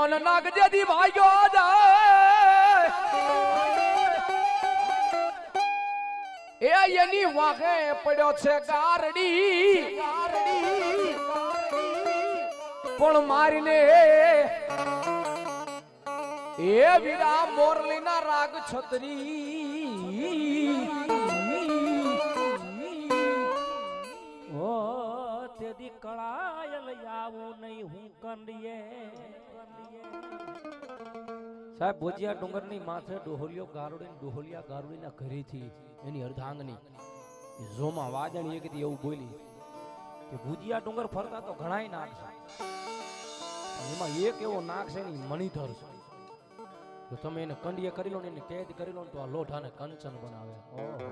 ગયો ને નાગ જેથી ભાગ્યો જાય એ એની વાહે પડ્યો છે ગારડી પણ મારીને એ વીરા મોરલીના રાગ છત્રી ઓ તેદી કળાયલ આવું નહીં હું કંડીએ સાહેબ ભોજિયા ડુંગરની માથે ડોહલિયો ગારુડી ડોહલિયા ગારુડીના ઘરેથી એની અર્ધાંગની જોમાં વાજણી એક એવું બોલી કે ભુજિયા ડુંગર ફરતા તો ઘણાય નાગ છે એમાં એક એવો નાગ છે ને મણિધર છે જો તમે એને કંડીએ કરી લો ને એને કેદ કરી લો ને તો આ લોઢાને કંચન બનાવે ઓહો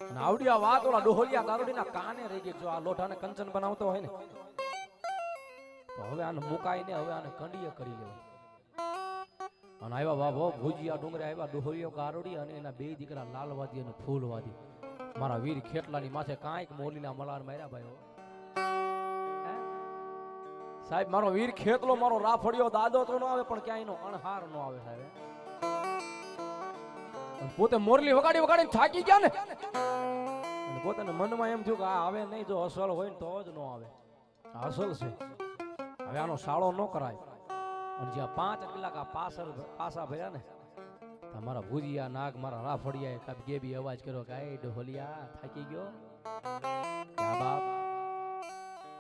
અને આવડી આ વાત ઓલા ડોહલિયા ગારુડીના કાને રહી ગઈ જો આ લોઢાને કંચન બનાવતો હોય ને તો હવે આને મુકાઈને હવે આને કંડીએ કરી લેવું અને આવ્યા બાબો ભુજિયા ડુંગરે આવ્યા ડોહલિયો ગારુડી અને એના બે દીકરા લાલવાદી અને ફૂલવાદી મારા વીર ખેટલાની માથે કાંઈક મોલીના મલાર માર્યા ભાઈઓ સાહેબ મારો વીર ખેતલો મારો રાફડિયો દાદો તો ન આવે પણ ક્યાંય નો અણહાર ન આવે સાહેબ પોતે મોરલી વગાડી વગાડીને થાકી ગયા ને અને પોતાને મનમાં એમ થયું કે આ આવે નહીં જો અસલ હોય ને તો જ ન આવે આ અસલ છે હવે આનો સાળો ન કરાય અને જ્યાં 5 કલાક આ પાસા ભર્યા ને મારા ભુજિયા નાગ મારા રાફડિયાએ કાપી ગેબી અવાજ કર્યો કે એ ડોહલિયા થાકી ગયો ક્યાં બાપ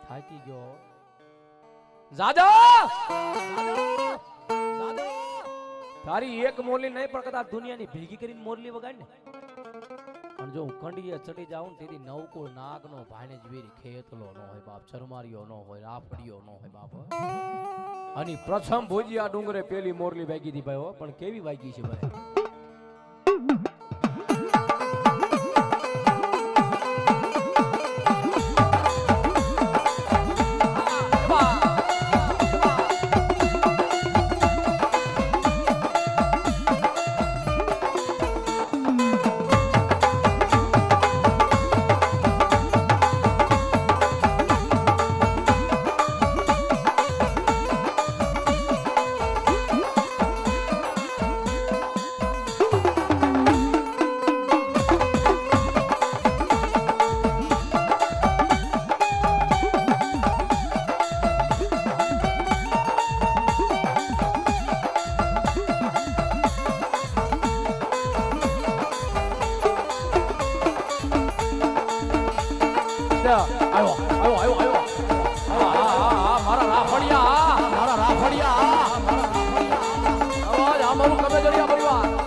થાકી ગયો જાજા તારી એક મોરલી નહીં પણ કદાચ દુનિયાની ભેગી કરીને મોરલી વગાડ ને અને જો હું કંડીએ ચડી જાઉં ને તેથી નવકુળ નાગનો ભાઈને જ વીર ખેતલો ન હોય બાપ ચરમારીઓ ન હોય રાફડીઓ ન હોય બાપ અને પ્રથમ ભોજિયા ડુંગરે પેલી મોરલી વાગી હતી ભાઈ પણ કેવી વાગી છે ભાઈ મારા રાફડિયા અવાજ આ મારું કમે જડિયા પરિવાર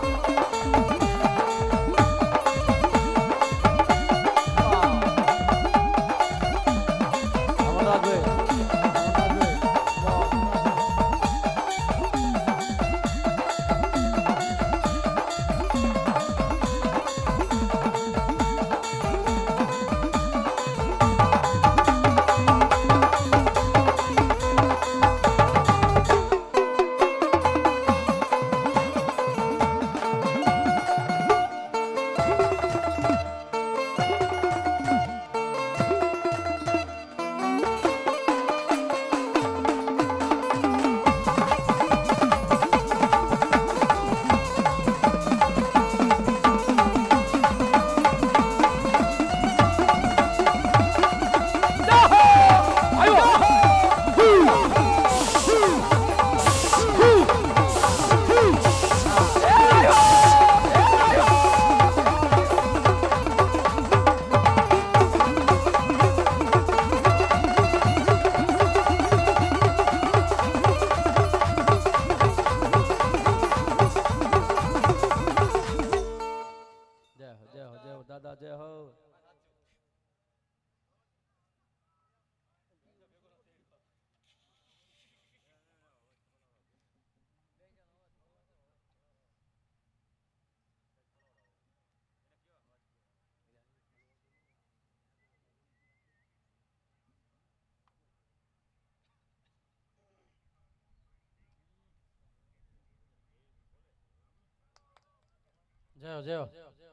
જયો જયો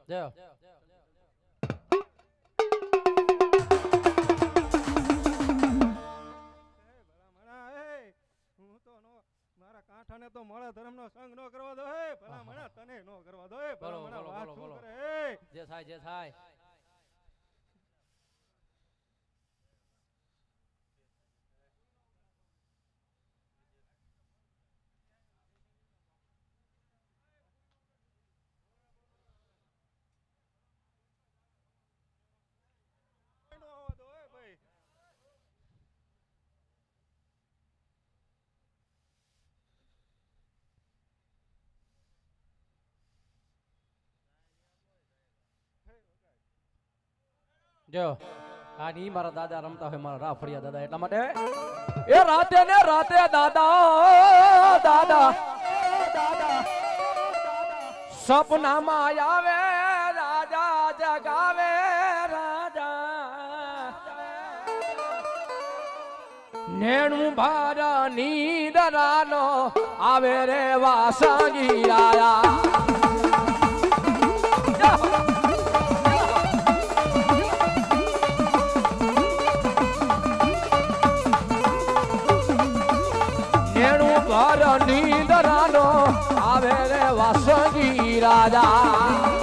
જયો કાંઠાને તો મળે ધર્મનો સંગ નો કરવા દો હે ભલા મને તને નો કરવા દો હે ભલા બોલો, મને બોલો, વાત બોલો, શું બોલો. કરે હે જે થાય જે થાય. નો આવવા દો હે ભાઈ જો આ ની મારા દાદા રમતા હોય મારા રાફડિયા દાદા એટલા માટે એ રાતે ને રાતે દાદા દાદા સપનામાં આવે રાજા જગાવે રાજા નેણું ભાર નીંદરાનો આવે રે વાસંગી રાયા ઘર નીંદરાનો આવે રે વાસંગી રાજા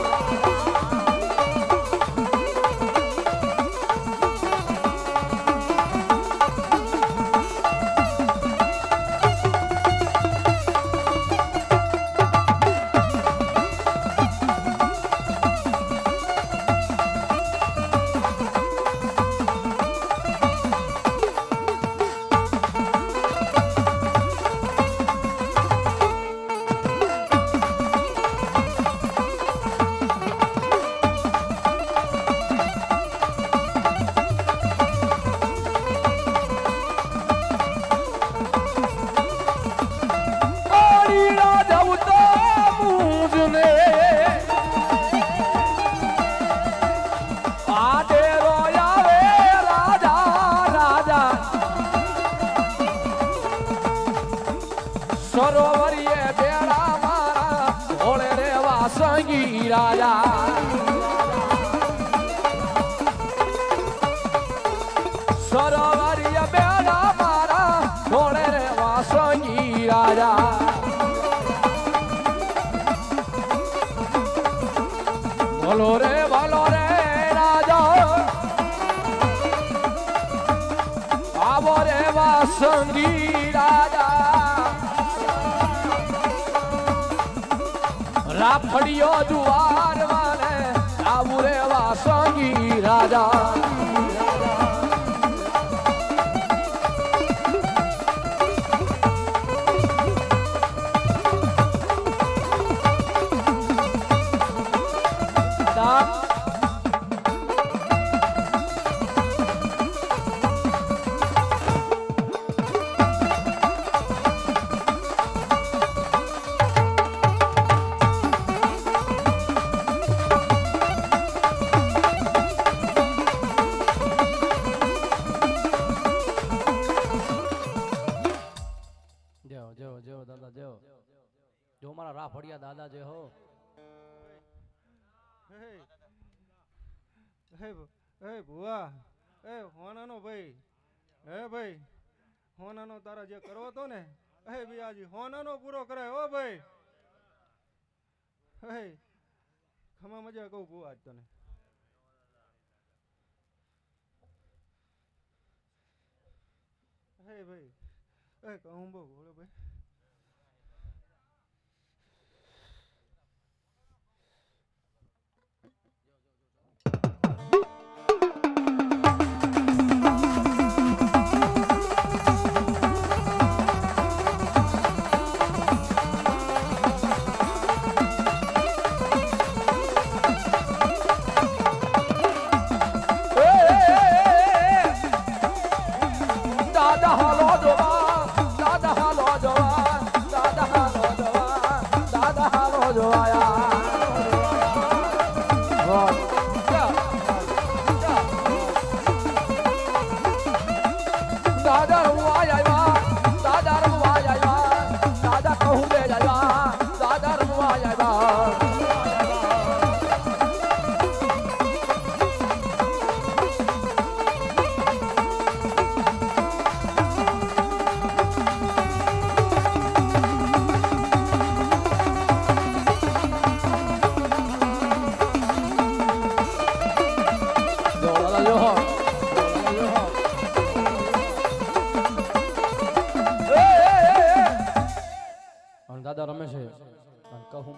સરોવરીએ બેડા મારા ભોળે રે વાસંગી રાજા સરોવરીએ બેડા મારા ભોળે રે વાસંગી રાજા ભલો રે રાજા આવો રે વાસંગી રાજા રાફડિયો જુવાર વાલે આવું રે વાસંગી રાજા જો મારા રાફડિયા દાદા જે હો હે ભુવા હે હોનાનો ભાઈ હે ભાઈ હોનાનો તારા જે કરવો તો ને હે બિયાજી હોનાનો પૂરો કરે હો ભાઈ હે ખમા મજા કહું ભુવા આજ તને હે ભાઈ હે કહું બહુ બોલો ભાઈ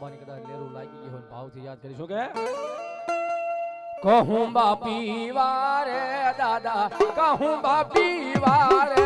અંબાની કદાચ લેરું લાગી ગઈ હોય ભાવથી યાદ કરીશું કે કહું બાપી વારે દાદા કહું બાપી વારે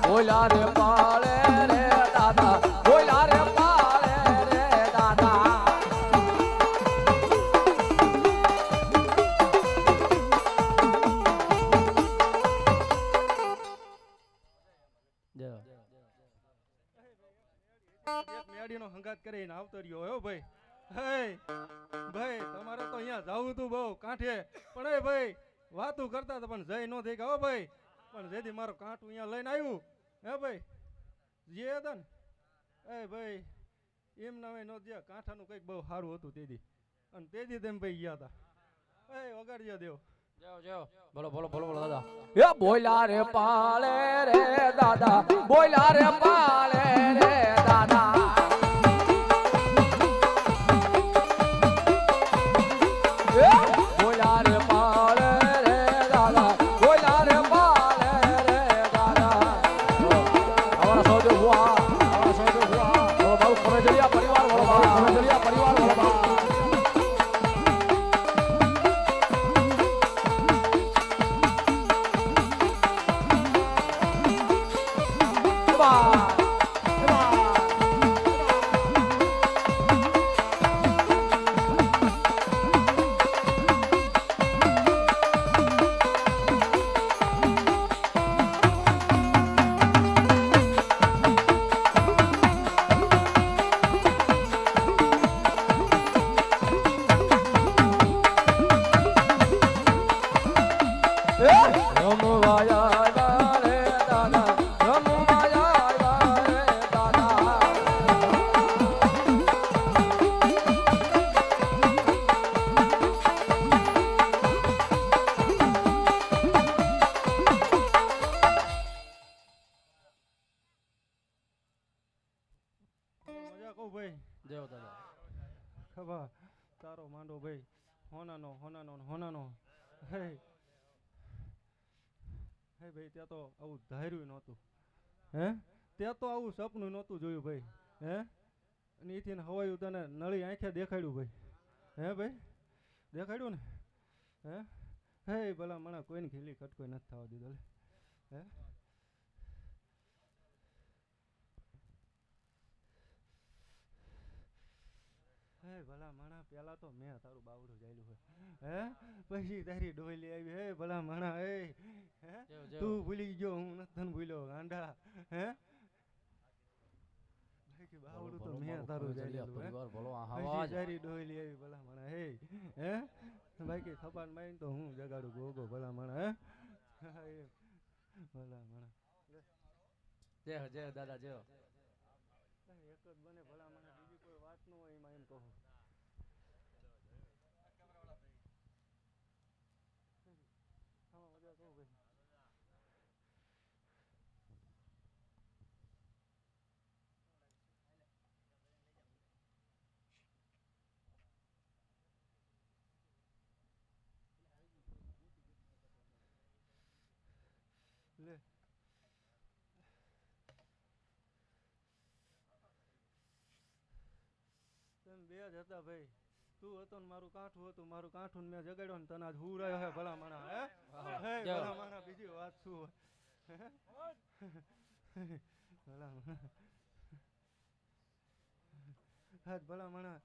બોલા રે પાળે રે દાદા બોલા રે પાળે રે દાદા એક મેડીનો હંગાત કરીને આવતો રહ્યો હો ભાઈ. હે ભાઈ તમારે તો અહીંયા જાવું તું બહુ કાંઠે પણ એ ભાઈ વાતું કરતા હતા પણ જઈ નો થઈ ગયા હો ભાઈ. પણ જેથી મારો કાંઠું અહીંયા લઈને આવ્યું હે ભાઈ જે હતા ને એ ભાઈ એમ ના નો જે કાંઠાનું કંઈક બહુ સારું હતું તેથી અને તેથી તેમ ભાઈ ગયા હતા. એ વગાડજો દેવ જાઓ જાઓ બોલો બોલો બોલો બોલો દાદા એ બોલા રે પાળે રે દાદા બોલા રે પાળે રે દાદા બોલા રે પાળે રે દાદા બોલા રે પાળે રે દાદા અમારા સૌદે હુઆ બોલો બાબુ ખમેજરિયા પરિવાર બોલો બાબુ ખમેજરિયા પરિવાર બોલો બાબુ મજા કહું ભાઈ જય દાદા ખબર તારો માંડો ભાઈ હોનાનો હોનાનો હોનાનો હે હે ભાઈ ત્યાં તો આવું ધાર્યું નહોતું હે ત્યાં તો આવું સપનું નહોતું જોયું ભાઈ હે અને એથી હવાયું તને નળી આંખે દેખાડ્યું ભાઈ હે ભાઈ દેખાડ્યું ને હે હે ભલા મને કોઈને ખીલી ખટકોઈ નથી થવા દીધો હે હે ભલા માણા પેલા તો મેં તારું બાવડું જાયલું હોય હે પછી તારી ડોયલી આવી હે ભલા માણા હે તું ભૂલી ગયો હું નથી તને ભૂલ્યો ગાંડા હે બાવડું તો મેં તારું જાયલું પરિવાર બોલો આ પછી આવાજ તારી ડોયલી આવી ભલા માણા હે હે બાકી ખપાન મારીને તો હું જગાડું ગોગો ભલા માણા હે ભલા માણા જય દાદા જય એક જ બને ભલા મને બીજી કોઈ વાત ન હોય એમાં એમ કહું મજા કહું ભાઈ બે જ હતા ભાઈ. તું હતો ને મારું કાંઠું હતું. મારું કાંઠું ને મેં જગાડ્યો ને તને આજ હુરાયો હે ભલા માણા. હે જાઓ. ભલા માણા બીજી વાત શું હોય? ભલા માણા આજ ભલા માણા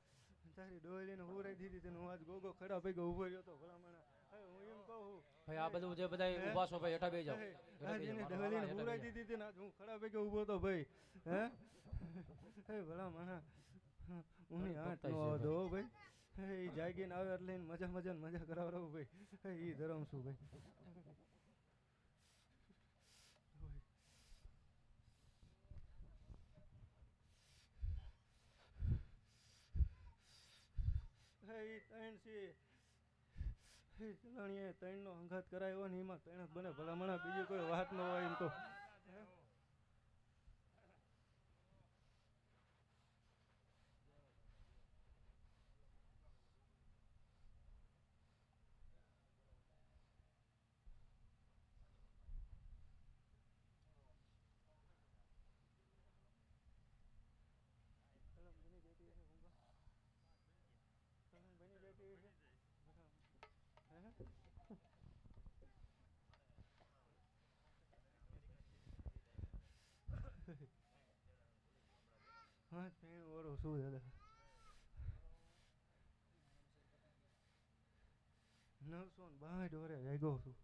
તારી ડોયલીને હુરાઈ દીધી તેને હું આજ ગોગો ખડા ભેગો ઉભો રહ્યો તો ભલા માણા. હું એમ કહું ભાઈ આ બધું જે બધા ઊભા છો ભાઈ હેઠા બેસી જાઓ. આજ એને ડોયલીને હુરાઈ દીધી હતી ને આજ હું ખડા ભેગો ઉભો તો ભાઈ. હે ભલા માણા હું હાથ નો દો ભાઈ. એ જાગીને આવે એટલે એને મજા મજા ને મજા કરાવડાવું ભાઈ. એ ધરમ છું ભાઈ. એ ત્રણ છે એ ચલાણીએ ત્રણનો અંઘાત કરાયો ને એમાં ત્રણ જ બને ભલામણા બીજી કોઈ વાત ન હોય એમ તો. બની જતી હશે. હા પેણ ઓરો શું દાદા 962 ઓરે જાગ્યો છું.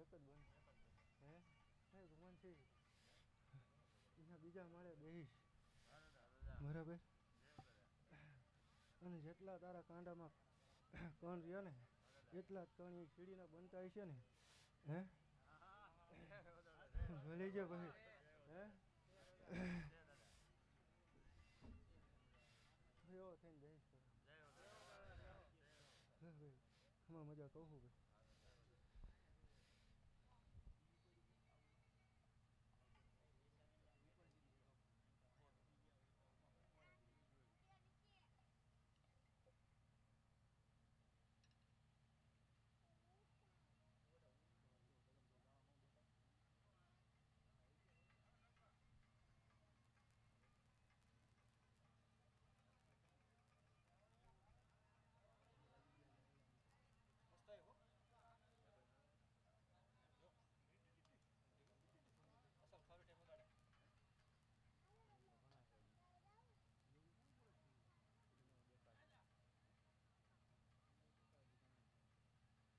એક જ બન હે ગુમાન છે એના બીજા મળે બેહીશ બરાબર. અને જેટલા તારા કાંડામાં કણ રહ્યા ને એટલા જ કણ એ સીડીના બનતા હશે ને. હે ભલે છે ભાઈ. હે એવો થઈને બેહીશ ભાઈ. આમાં મજા કહું ભાઈ.